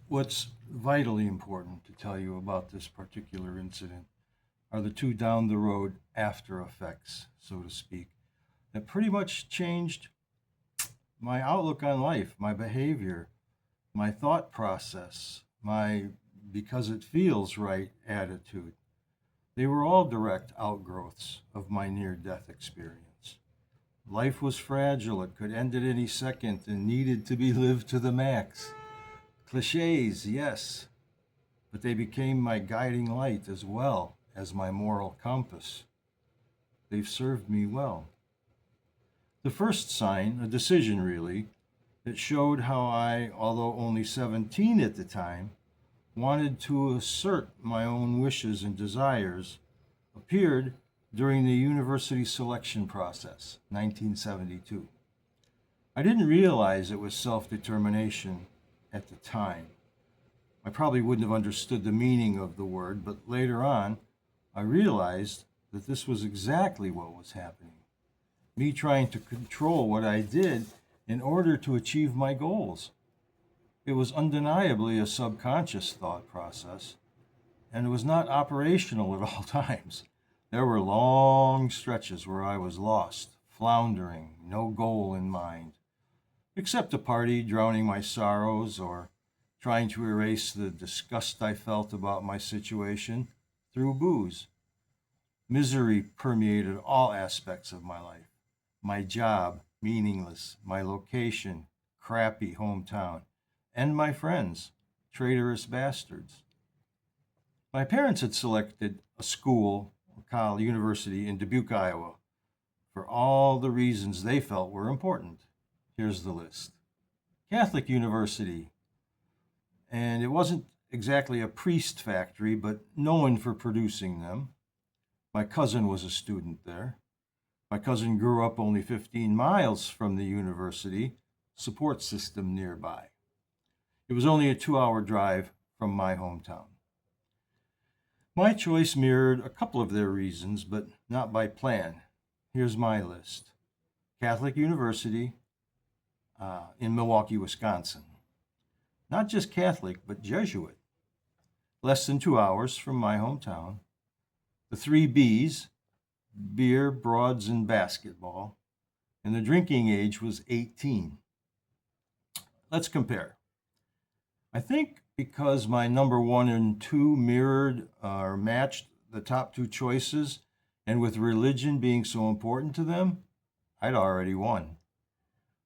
What's vitally important to tell you about this particular incident are the two down the road after effects, so to speak, that pretty much changed my outlook on life, my behavior, my thought process, my because it feels right attitude. They were all direct outgrowths of my near death experience. Life was fragile, it could end at any second and needed to be lived to the max. Cliches, yes, but they became my guiding light as well as my moral compass. They've served me well. The first sign, a decision really, that showed how I, although only 17 at the time, wanted to assert my own wishes and desires, appeared during the university selection process, 1972. I didn't realize it was self determination at the time. I probably wouldn't have understood the meaning of the word, but later on, I realized that this was exactly what was happening. Me trying to control what I did in order to achieve my goals. It was undeniably a subconscious thought process, and it was not operational at all times. There were long stretches where I was lost, floundering, no goal in mind, except to party, drowning my sorrows, or trying to erase the disgust I felt about my situation through booze. Misery permeated all aspects of my life. My job, meaningless. My location, crappy hometown. And my friends, traitorous bastards. My parents had selected a school, a college, university in Dubuque, Iowa, for all the reasons they felt were important. Here's the list. Catholic University, and it wasn't exactly a priest factory, but known for producing them. My cousin was a student there. My cousin grew up only 15 miles from the university support system nearby. It was only a 2-hour drive from my hometown. My choice mirrored a couple of their reasons, but not by plan. Here's my list. Catholic University in Milwaukee, Wisconsin. Not just Catholic, but Jesuit. Less than 2 hours from my hometown. The three B's, beer, broads, and basketball. And the drinking age was 18. Let's compare. I think because my number one and two mirrored or matched the top two choices, and with religion being so important to them, I'd already won.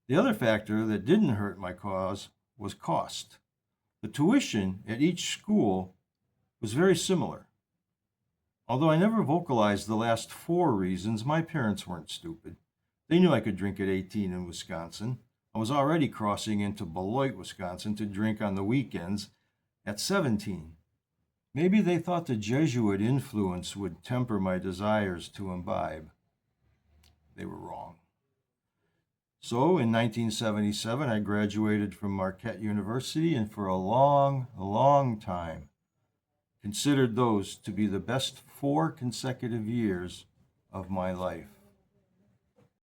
The other factor that didn't hurt my cause was cost. The tuition at each school was very similar. Although I never vocalized the last four reasons, my parents weren't stupid. They knew I could drink at 18 in Wisconsin. I was already crossing into Beloit, Wisconsin to drink on the weekends at 17. Maybe they thought the Jesuit influence would temper my desires to imbibe. They were wrong. So in 1977, I graduated from Marquette University, and for a long time, considered those to be the best 4 consecutive years of my life.